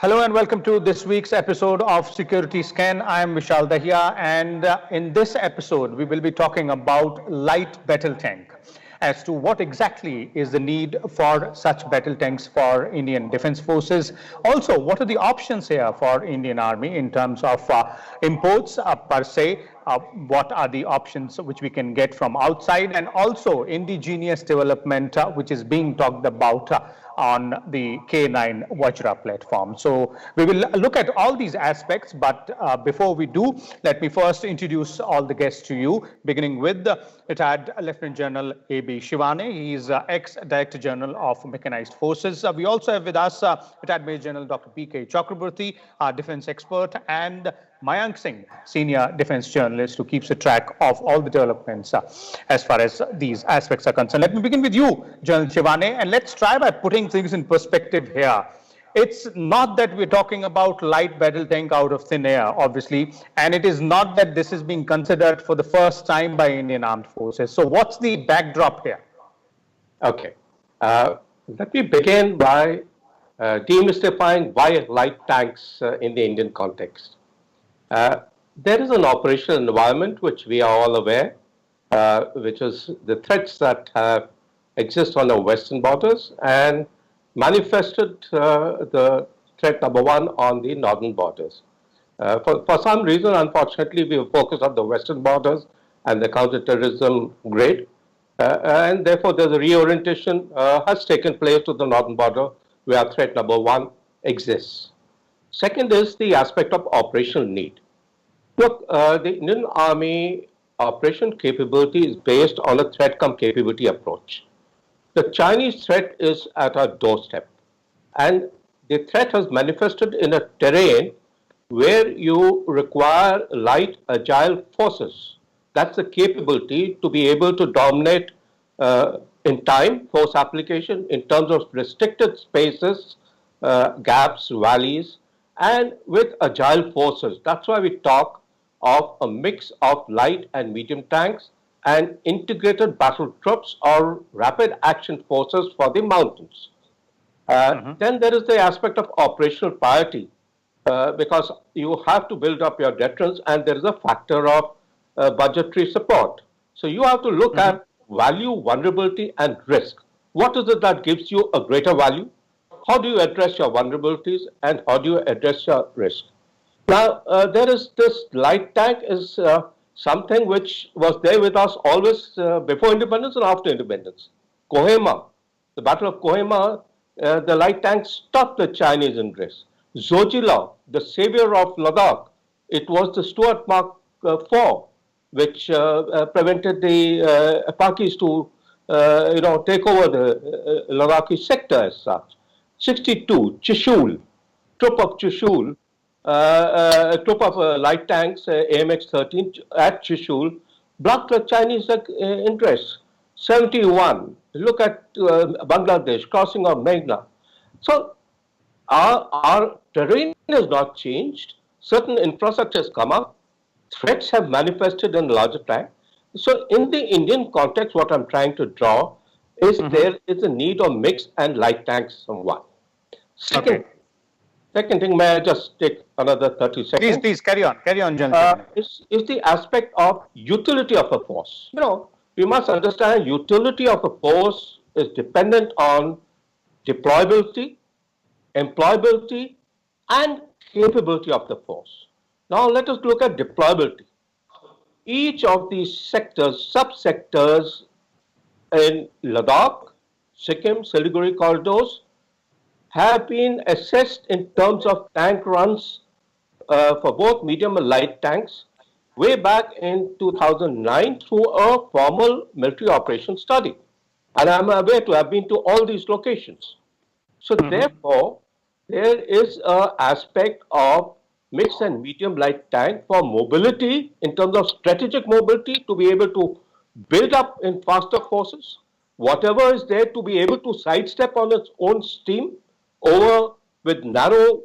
Hello and welcome to this week's episode of Security Scan. I am Vishal Dahiya, and in this episode, we will be talking about light battle tank as to what exactly is the need for such battle tanks for Indian Defence Forces. Also, what are the options here for Indian Army in terms of imports per se? What are the options which we can get from outside, and also indigenous development which is being talked about on the K9 Vajra platform. So we will look at all these aspects, but before we do, let me first introduce all the guests to you, beginning with retired Lieutenant General A.B. Shivane. He is ex-Director General of Mechanised Forces. We also have with us retired Major General Dr. P.K. Chakravorty, our defense expert, and Mayank Singh, senior defense journalist who keeps a track of all the developments as far as these aspects are concerned. Let me begin with you, General Shivane, and let's try by putting things in perspective here. It's not that we're talking about light battle tank out of thin air, obviously, and it is not that this is being considered for the first time by Indian Armed Forces. So what's the backdrop here? Okay. Let me begin by demystifying why light tanks in the Indian context. There is an operational environment which we are all aware, which is the threats that exist on the western borders and manifested the threat number one on the northern borders. For some reason, unfortunately, we have focused on the western borders and the counterterrorism grade, and therefore there's a reorientation has taken place to the northern border where threat number one exists. Second is the aspect of operational need. Look, the Indian Army operation capability is based on a threat come capability approach. The Chinese threat is at our doorstep, and the threat has manifested in a terrain where you require light, agile forces. That's the capability to be able to dominate in time, force application, in terms of restricted spaces, gaps, valleys, and with agile forces. That's why we talk of a mix of light and medium tanks and integrated battle troops or rapid action forces for the mountains. Then there is the aspect of operational priority because you have to build up your deterrence and there is a factor of budgetary support. So you have to look at value, vulnerability, and risk. What is it that gives you a greater value? How do you address your vulnerabilities and how do you address your risk? Now, there is this light tank is something which was there with us always before independence and after independence. Kohima, the Battle of Kohima, the light tank stopped the Chinese interest. Zojila, the savior of Ladakh, it was the Stuart Mark IV, which prevented the Pakis to, take over the Ladakhi sector as such. 62, Trishul, troop of Trishul, a troop of light tanks, AMX-13 at Trishul, blocked the Chinese interests. 71, look at Bangladesh, crossing of Meghna. So our terrain has not changed. Certain infrastructure has come up. Threats have manifested in larger time. So in the Indian context, what I'm trying to draw is there is a need of mixed and light tanks somewhat. Second thing, may I just take another 30 seconds? Please, carry on, General. Is the aspect of utility of a force. We must understand utility of a force is dependent on deployability, employability, and capability of the force. Now let us look at deployability. Each of these sectors, subsectors in Ladakh, Sikkim, Siliguri corridors have been assessed in terms of tank runs for both medium and light tanks way back in 2009 through a formal military operations study. And I'm aware to have been to all these locations. So therefore, there is an aspect of mixed and medium light tank for mobility in terms of strategic mobility to be able to build up in faster forces, whatever is there to be able to sidestep on its own steam over with narrow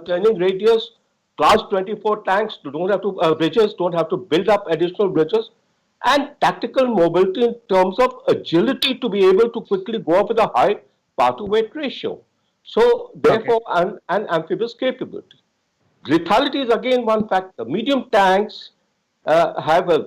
turning radius, class 24 tanks don't have to bridges don't have to build up additional bridges, and tactical mobility in terms of agility to be able to quickly go up with a high power to weight ratio. So, Okay. therefore, and amphibious capability. Lethality is again one factor. Medium tanks have a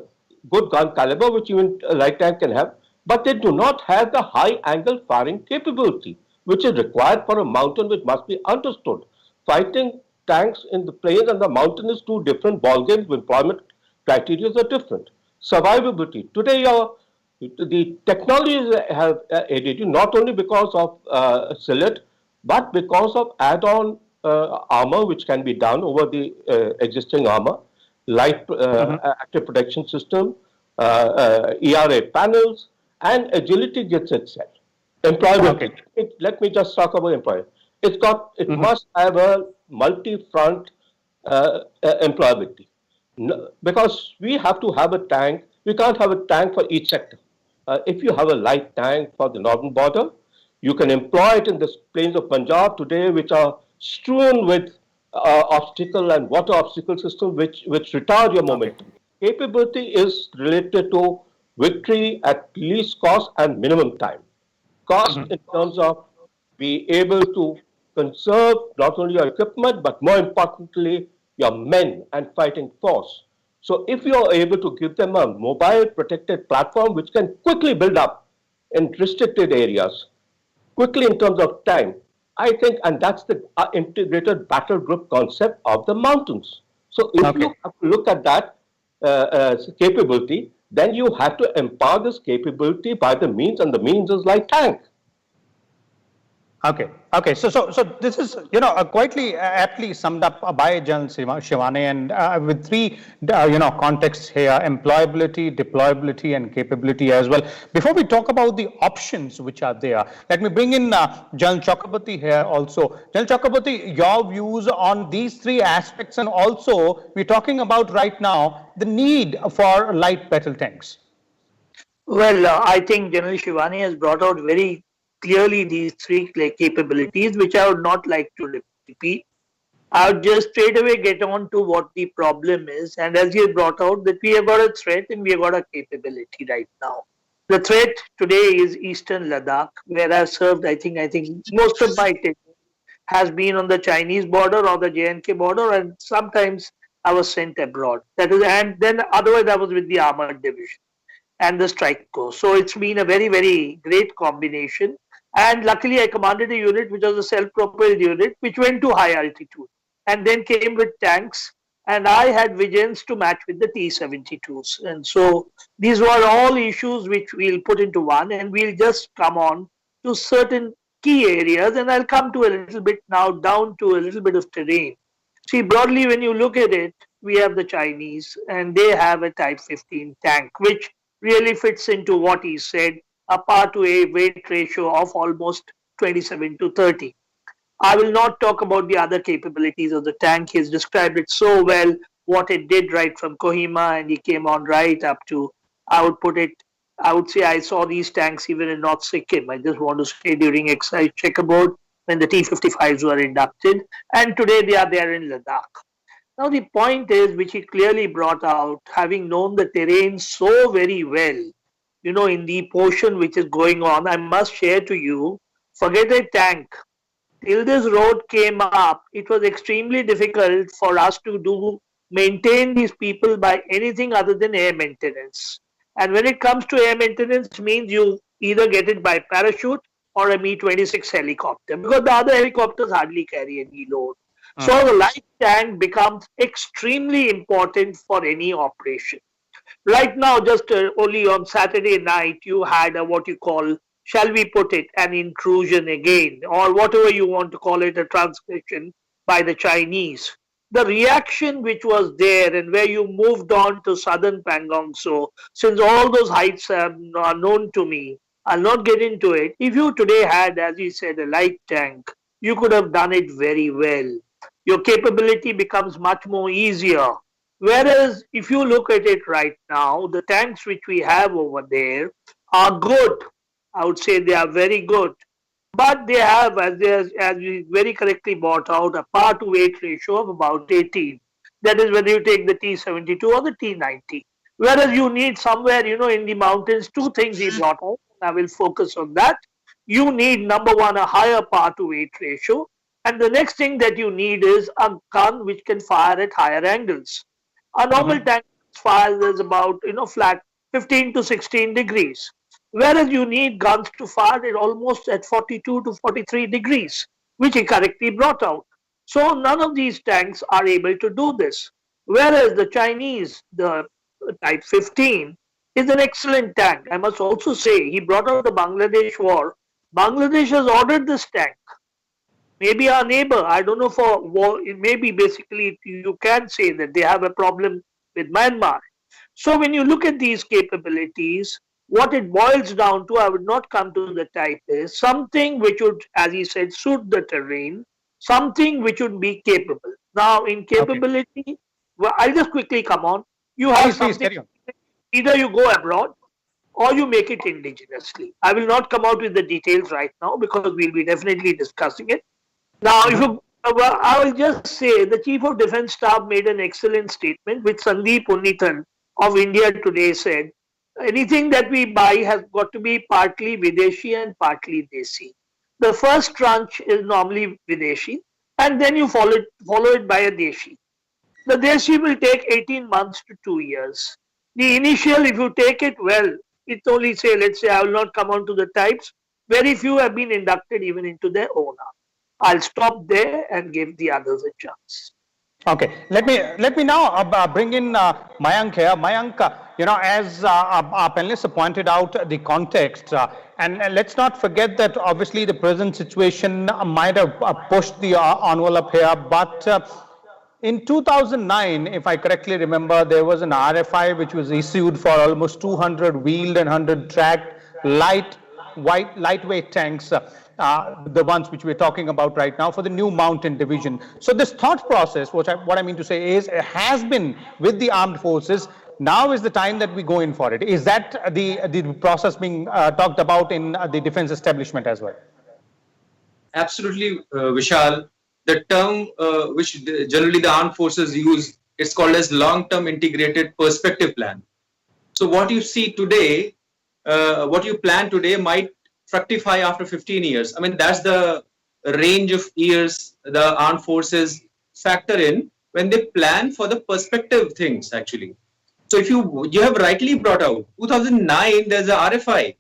good gun caliber, which even a light tank can have, but they do not have the high angle firing capability, which is required for a mountain, which must be understood. Fighting tanks in the plains and the mountain is two different ball games. Employment criteria are different. Survivability. Today, the technologies have aided you not only because of Silet, but because of add-on armor which can be done over the existing armor, light Hmm. active protection system, ERA panels, and agility gets itself. Okay. Employability. Let me just talk about employability. It Hmm. must have a multi-front employability. No, because we have to have a tank. We can't have a tank for each sector. If you have a light tank for the northern border, you can employ it in the plains of Punjab today, which are strewn with obstacle and water obstacle system, which retard your Okay. momentum. Capability is related to victory at least cost and minimum time. Cost Hmm. in terms of be able to conserve not only your equipment but more importantly your men and fighting force. So if you are able to give them a mobile protected platform which can quickly build up in restricted areas, quickly in terms of time, I think, and that's the integrated battle group concept of the mountains. So if Okay. you have to look at that capability, then you have to empower this capability by the means, and the means is like tank. Okay. Okay. So this is, quietly aptly summed up by General Shivane, and with three, contexts here: employability, deployability, and capability as well. Before we talk about the options which are there, let me bring in General Chakravorty here also. General Chakravorty, your views on these three aspects, and also we're talking about right now the need for light battle tanks. Well, I think General Shivani has brought out very clearly these three capabilities, which I would not like to repeat. I would just straight away get on to what the problem is. And as he brought out, that we have got a threat and we have got a capability right now. The threat today is Eastern Ladakh, where I've served. I think most of my time has been on the Chinese border or the JNK border, and sometimes I was sent abroad. That is, and then otherwise I was with the armored division and the strike course. So it's been a very, very great combination. And luckily, I commanded a unit which was a self-propelled unit, which went to high altitude, and then came with tanks. And I had visions to match with the T-72s. And so these were all issues which we'll put into one, and we'll just come on to certain key areas. And I'll come to a little bit now down to a little bit of terrain. See, broadly, when you look at it, we have the Chinese, and they have a Type 15 tank, which really fits into what he said, a power to a weight ratio of almost 27 to 30. I will not talk about the other capabilities of the tank. He's described it so well, what it did right from Kohima, and he came on right up to, I would put it, I would say I saw these tanks even in North Sikkim. I just want to say during exercise checkerboard when the T-55s were inducted, and today they are there in Ladakh. Now, the point is, which he clearly brought out, having known the terrain so very well, in the portion which is going on, I must share to you, forget a tank. Till this road came up, it was extremely difficult for us to maintain these people by anything other than air maintenance. And when it comes to air maintenance, means you either get it by parachute or a Mi-26 helicopter, because the other helicopters hardly carry any load. So the light tank becomes extremely important for any operation. Right now, just only on Saturday night, you had what you call, shall we put it, an intrusion again, or whatever you want to call it, a transgression by the Chinese. The reaction which was there, and where you moved on to southern Pangong, so since all those heights are known to me, I'll not get into it. If you today had, as you said, a light tank, you could have done it very well. Your capability becomes much more easier. Whereas if you look at it right now, the tanks which we have over there are good. I would say they are very good. But they have, as we very correctly brought out, a power to weight ratio of about 18. That is whether you take the T-72 or the T-90. Whereas you need somewhere, in the mountains, two things he brought out. I will focus on that. you need, number one, a higher power to weight ratio. And the next thing that you need is a gun which can fire at higher angles. A normal tank fires is about, flat 15 to 16 degrees. Whereas you need guns to fire it almost at 42 to 43 degrees, which he correctly brought out. So none of these tanks are able to do this. Whereas the Chinese, the Type 15, is an excellent tank. I must also say, he brought out the Bangladesh war. Bangladesh has ordered this tank. Maybe our neighbor, I don't know for war, maybe basically you can say that they have a problem with Myanmar. So when you look at these capabilities, what it boils down to, I would not come to the type, is something which would, as he said, suit the terrain, something which would be capable. Now, in capability, well, I'll just quickly come on. You have something, either you go abroad or you make it indigenously. I will not come out with the details right now because we'll be definitely discussing it. Now, if you, I will just say the Chief of Defence Staff made an excellent statement, which Sandeep Unnithan of India Today said, anything that we buy has got to be partly Videshi and partly Desi. The first tranche is normally Videshi, and then you follow it by a Deshi. The Deshi will take 18 months to 2 years. The initial, if you take it well, it's only say, let's say, I will not come on to the types. Very few have been inducted even into their owner. I'll stop there and give the others a chance. Okay, let me now bring in Mayank here. Mayank, as our panelists pointed out the context, and let's not forget that obviously the present situation might have pushed the envelope here, but in 2009, if I correctly remember, there was an RFI which was issued for almost 200 wheeled and 100 tracked lightweight tanks. The ones which we're talking about right now for the new mountain division. So this thought process, what I mean to say is, has been with the armed forces. Now is the time that we go in for it. Is that the process being talked about in the defense establishment as well? Absolutely, Vishal. The term which generally the armed forces use, it's called as long-term integrated perspective plan. So what you see today, what you plan today might fructify after 15 years. I mean, that's the range of years the armed forces factor in when they plan for the perspective things, actually. So if you have rightly brought out 2009, there's a RFI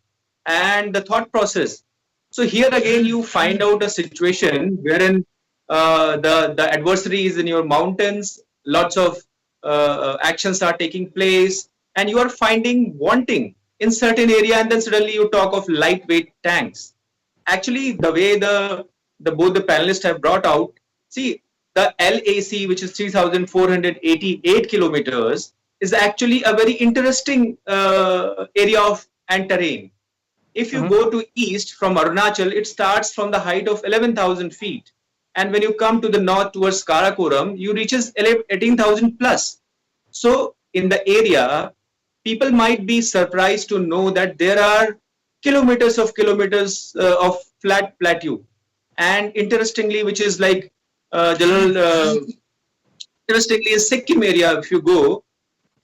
and the thought process. So here again, you find out a situation wherein the adversary is in your mountains, lots of actions are taking place, and you are wanting in certain area, and then suddenly you talk of lightweight tanks. Actually, the way both the panelists have brought out, see, the LAC, which is 3,488 kilometers, is actually a very interesting area of and terrain. If you go to east from Arunachal, it starts from the height of 11,000 feet. And when you come to the north towards Karakoram, you reaches 18,000 plus. So in the area, people might be surprised to know that there are kilometers of flat plateau. And interestingly, which is like interestingly, in Sikkim area, if you go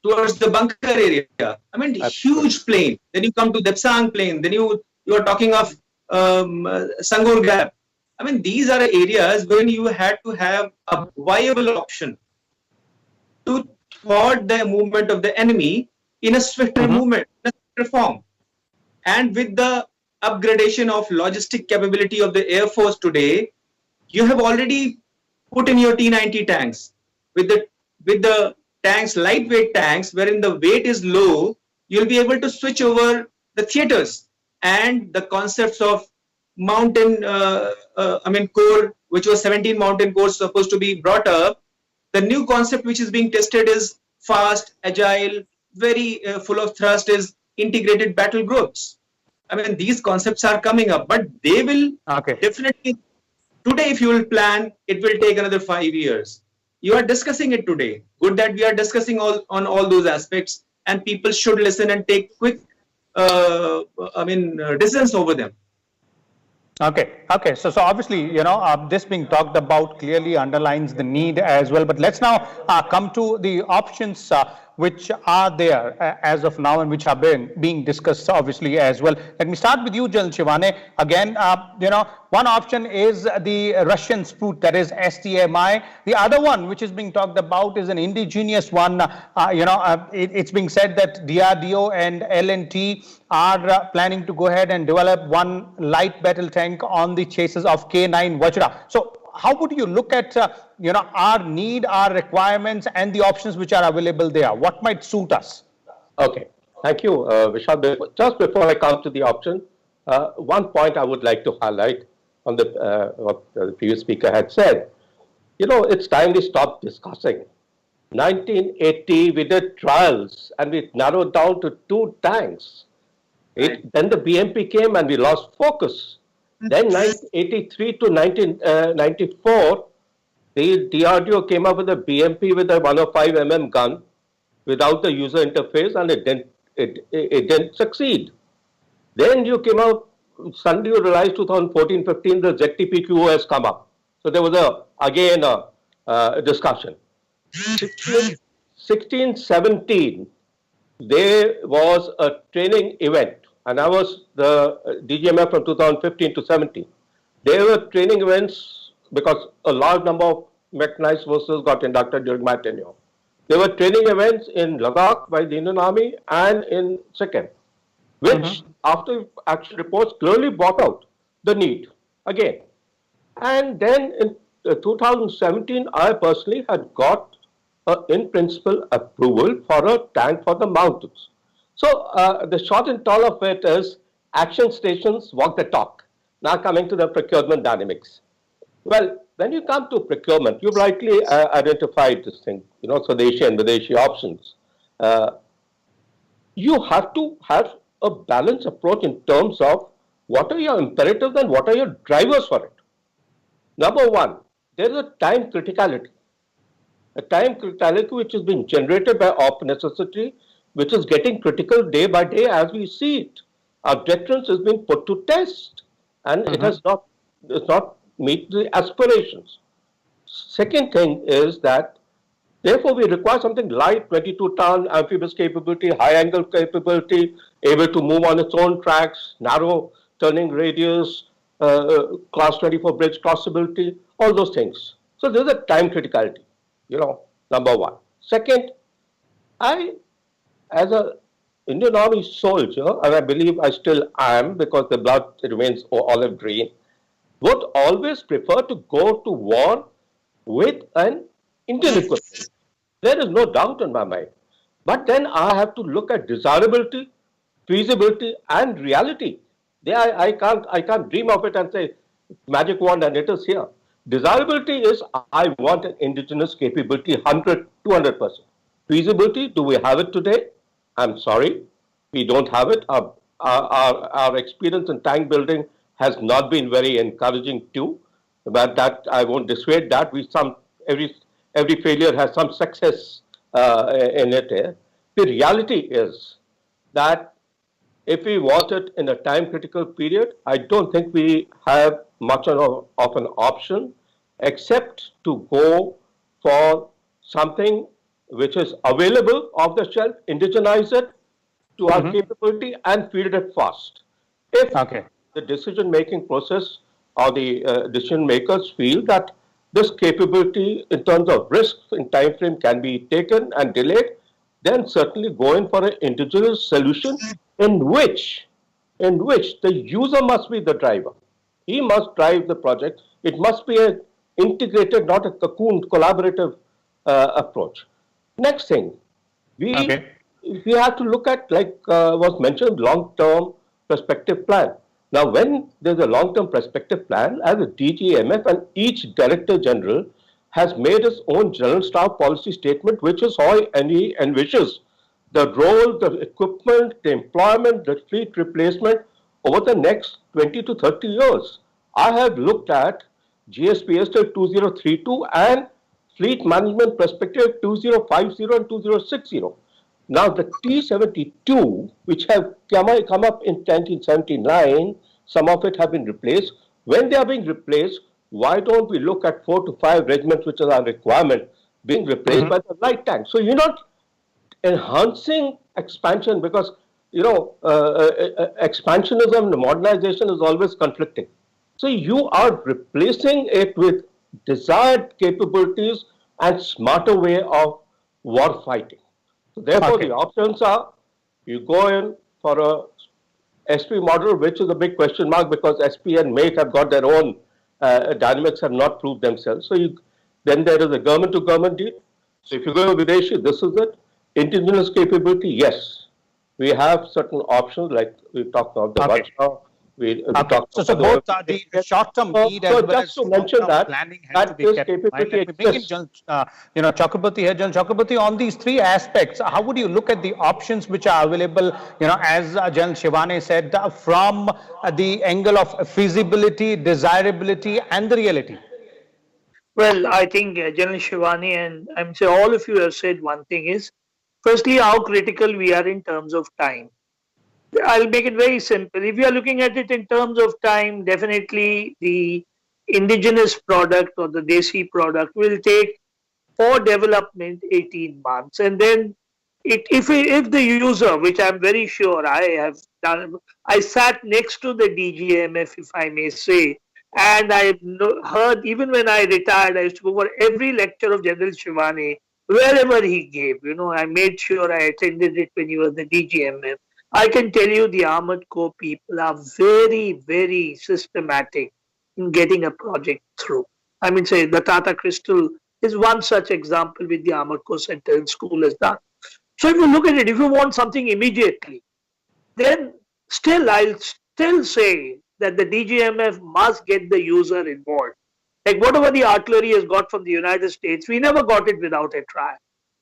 towards the bunker area, I mean, huge plain. Then you come to Depsang plain. Then you are talking of Sangor Gap. I mean, these are areas when you had to have a viable option to thwart the movement of the enemy in a swifter movement, in a swifter form. And with the upgradation of logistic capability of the Air Force today, you have already put in your T-90 tanks. With the tanks, lightweight tanks, wherein the weight is low, you'll be able to switch over the theaters and the concepts of mountain, core, which was 17 mountain cores supposed to be brought up. The new concept which is being tested is fast, agile, very full of thrust, is integrated battle groups. I mean, these concepts are coming up, but they will definitely, today if you will plan, it will take another 5 years. You are discussing it today. Good that we are discussing on all those aspects, and people should listen and take quick decisions over them. Okay. So obviously, this being talked about clearly underlines the need as well. But let's now come to the options which are there as of now and which have been being discussed obviously as well. Let me start with you, General Shivane. Again, one option is the Russian spoot, that is STMI. The other one which is being talked about is an indigenous one. It's being said that DRDO and L&T are planning to go ahead and develop one light battle tank on the chases of K9 Vajra. So how would you look at our need, our requirements, and the options which are available there? What might suit us? Okay, thank you, Vishal. Just before I come to the option, one point I would like to highlight on what the previous speaker had said. It's time we stop discussing. 1980, we did trials and we narrowed down to 2 tanks. Then the BMP came and we lost focus. Then 1983 to 1994, the DRDO came up with a BMP with a 105 gun without the user interface, and it didn't succeed. Then you came out, suddenly you realized 2014-15, the ZTPQ has come up. So there was again a discussion. 16-17, there was a training event, and I was the DGMF from 2015 to 17. There were training events because a large number of mechanized forces got inducted during my tenure. There were training events in Ladakh by the Indian Army and in Sikkim, which after action reports clearly brought out the need again. And then in 2017, I personally had got in principle approval for a tank for the mountains. So the short and tall of it is action stations walk the talk. Now coming to the procurement dynamics. Well, when you come to procurement, you've rightly identified this thing, Swadeshi and Videshi options. You have to have a balanced approach in terms of what are your imperatives and what are your drivers for it. Number one, there is a time criticality. A time criticality which is being generated by op necessity, which is getting critical day by day as we see it. Our deterrence is being put to test, and it does not meet the aspirations. Second thing is that, therefore, we require something light, 22-ton amphibious capability, high-angle capability, able to move on its own tracks, narrow turning radius, class 24 bridge crossability, all those things. So there's a time criticality, number one. Second, I, as an Indian Army soldier, and I believe I still am because the blood remains olive green, would always prefer to go to war with an Indian equipment. There is no doubt in my mind. But then I have to look at desirability, feasibility, and reality. I can't dream of it and say magic wand and it is here. Desirability is I want an indigenous capability 100, 200%. Feasibility, do we have it today? I'm sorry, we don't have it. Our experience in tank building has not been very encouraging too, but that I won't dissuade that. Every failure has some success in it. The reality is that if we want it in a time critical period, I don't think we have much of an option except to go for something which is available off the shelf, indigenize it to our capability and field it fast. If the decision-making process or the decision makers feel that this capability in terms of risk in time frame can be taken and delayed, then certainly go in for an indigenous solution in which the user must be the driver. He must drive the project. It must be an integrated, not a cocooned, collaborative approach. Next thing, we have to look at, like was mentioned, long-term perspective plan. Now, when there's a long-term perspective plan, as a DGMF and each Director General has made his own General Staff policy statement, which is how he envisions the role, the equipment, the employment, the fleet replacement over the next 20 to 30 years. I have looked at GSPS till 2032 and Fleet Management Perspective 2050 and 2060. Now, the T-72, which have come up in 1979, some of it have been replaced. When they are being replaced, why don't we look at 4 to 5 regiments, which is our requirement, being replaced by the light tank? So you're not enhancing expansion, because expansionism and modernization is always conflicting. So you are replacing it with desired capabilities and smarter way of war fighting. So therefore, Okay. the options are you go in for a SP model, which is a big question mark because SP and Mate have got their own dynamics, have not proved themselves. So then there is a government to government deal. So if you go with Videshi, this is it. Indigenous capability, yes. We have certain options, like we talked about the Okay. Vajra, we Okay. talked So about both the short-term need as so well just as to mention long-term that, planning has to that be this kept in mind. capability Let me bring in, exists. Chakraborty here. General Chakraborty, on these three aspects, how would you look at the options which are available, as General Shivane said, from the angle of feasibility, desirability, and the reality? Well, I think General Shivani and I'm sure all of you have said one thing is, firstly, how critical we are in terms of time. I'll make it very simple. If you are looking at it in terms of time, definitely the indigenous product or the desi product will take for development 18 months. And then if the user, which I'm very sure I have done, I sat next to the DGMF, if I may say, and I heard, even when I retired, I used to go for every lecture of General Shivani, wherever he gave. I made sure I attended it when he was the DGMF. I can tell you the Armored Corps people are very, very systematic in getting a project through. I mean, say the Tata Crystal is one such example with the Armored Corps Center and school has done. So if you look at it, if you want something immediately, then still I'll still say that the DGMF must get the user involved. Like whatever the artillery has got from the United States, we never got it without a trial.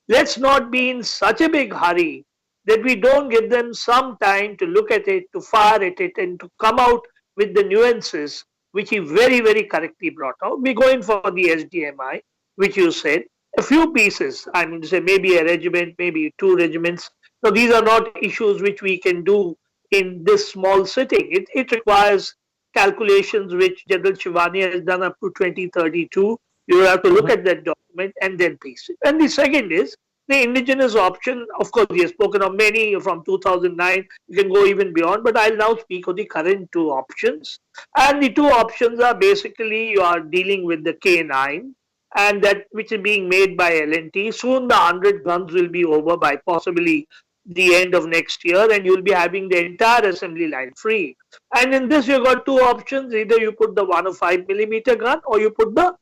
Let's not be in such a big hurry that we don't give them some time to look at it, to fire at it, and to come out with the nuances which he very, very correctly brought out. We go in for the SDMI, which you said, a few pieces. I mean, say maybe a regiment, maybe two regiments. So these are not issues which we can do in this small sitting. It requires calculations which General Shivani has done up to 2032. You have to look at that document and then piece it. And the second is the indigenous option. Of course, we have spoken of many from 2009. You can go even beyond, but I'll now speak of the current two options. And the two options are basically you are dealing with the K9 and that which is being made by L&T. Soon the 100 guns will be over by possibly the end of next year, and you'll be having the entire assembly line free. And in this, you've got two options: either you put the 105mm gun or you put the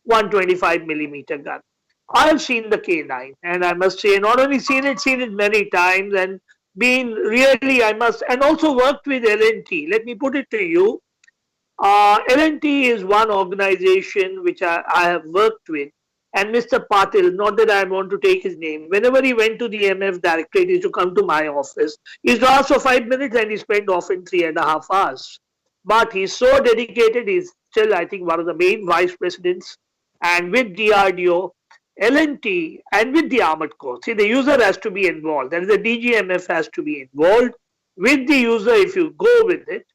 125mm gun. I've seen the K9, and I must say, not only seen it many times, and been really, I must, and also worked with L&T. Let me put it to you. L&T is one organization which I have worked with, and Mr. Patil, not that I want to take his name, whenever he went to the MF directorate, he used to come to my office. He used to ask for 5 minutes and he spent often 3.5 hours. But he's so dedicated, he's still, I think, one of the main vice presidents. And with DRDO, L&T, and with the Armored Corps, see, the user has to be involved. That is, the DGMF has to be involved. With the user, if you go with it,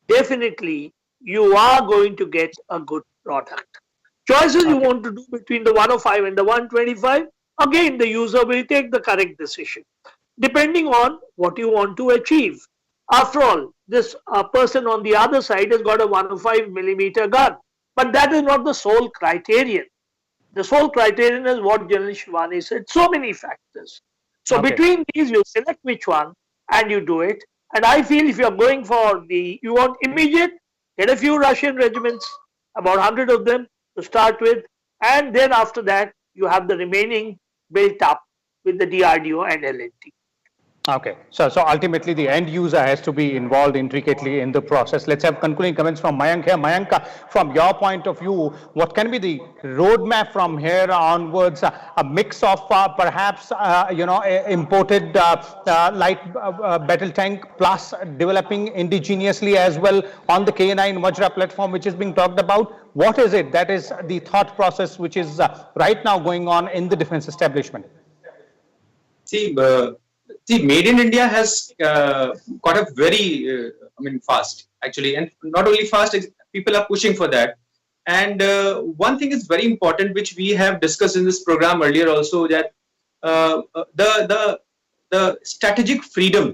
definitely you are going to get a good product. Choices you want to do between the 105 and the 125, again the user will take the correct decision depending on what you want to achieve. After all, this person on the other side has got a 105mm gun, but that is not the sole criterion. The sole criterion is what General Shivani said, so many factors. So between these, you select which one and you do it. And I feel if you're going for you want immediate, get a few Russian regiments, about 100 of them to start with, and then after that you have the remaining built up with the DRDO and L&T. Okay, so ultimately the end user has to be involved intricately in the process. Let's have concluding comments from Mayank here. Mayank, from your point of view, what can be the roadmap from here onwards? A mix of perhaps imported light battle tank plus developing indigenously as well on the K9 Vajra platform, which is being talked about. What is it that is the thought process which is right now going on in the defense establishment? See, Made in India has got a very, fast actually, and not only fast, people are pushing for that. And one thing is very important, which we have discussed in this program earlier also, that the the strategic freedom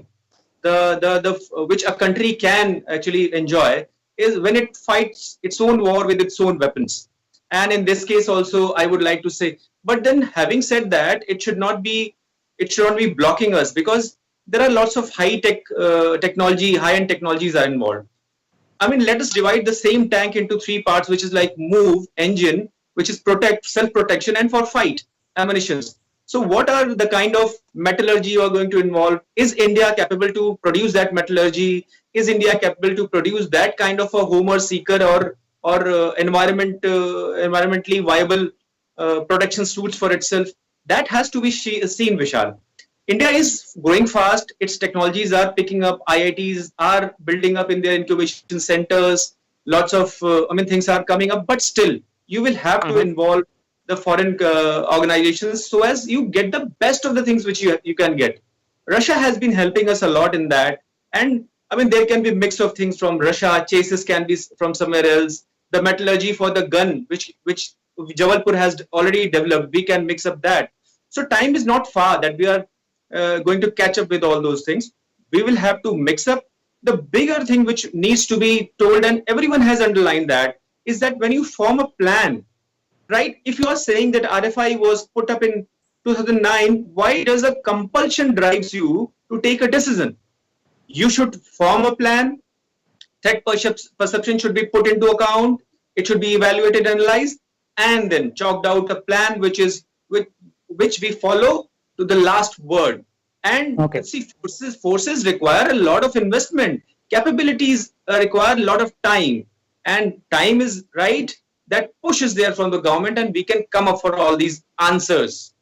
which a country can actually enjoy is when it fights its own war with its own weapons. And in this case also, I would like to say, but then having said that, it should not be blocking us, because there are lots of technology, high-end technologies are involved. I mean, let us divide the same tank into three parts, which is like move, engine, which is protect, self-protection, and for fight, ammunitions. So what are the kind of metallurgy you are going to involve? Is India capable to produce that metallurgy? Is India capable to produce that kind of a Homer seeker or environmentally viable protection suits for itself? That has to be seen, Vishal. India is growing fast. Its technologies are picking up. IITs are building up in their incubation centers. Lots of things are coming up. But still, you will have to involve the foreign organizations so as you get the best of the things which you can get. Russia has been helping us a lot in that. And I mean, there can be mix of things from Russia. Chases can be from somewhere else. The metallurgy for the gun, which Jabalpur has already developed, we can mix up that. So time is not far that we are going to catch up with all those things. We will have to mix up. The bigger thing which needs to be told, and everyone has underlined that, is that when you form a plan, right? If you are saying that RFI was put up in 2009, why does a compulsion drives you to take a decision? You should form a plan. Threat perception should be put into account. It should be evaluated, analyzed, and then chalked out a plan which we follow to the last word. And see, forces require a lot of investment. Capabilities require a lot of time, and time is right. That push is there from the government, and we can come up for all these answers.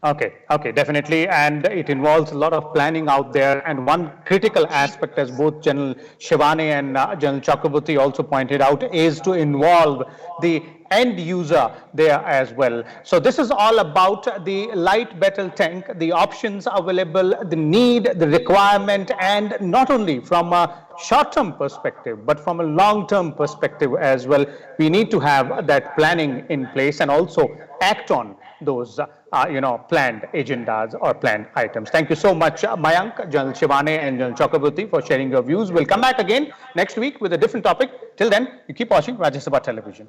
Okay, definitely. And it involves a lot of planning out there. And one critical aspect, as both General Shivane and General Chakravorty also pointed out, is to involve the end user there as well. So this is all about the light battle tank, the options available, the need, the requirement, and not only from a short-term perspective, but from a long-term perspective as well. We need to have that planning in place and also act on those planned agendas or planned items. Thank you so much, Mayank, General Shivane, and General Chakravorty, for sharing your views. We'll come back again next week with a different topic. Till then, you keep watching Rajya Sabha Television.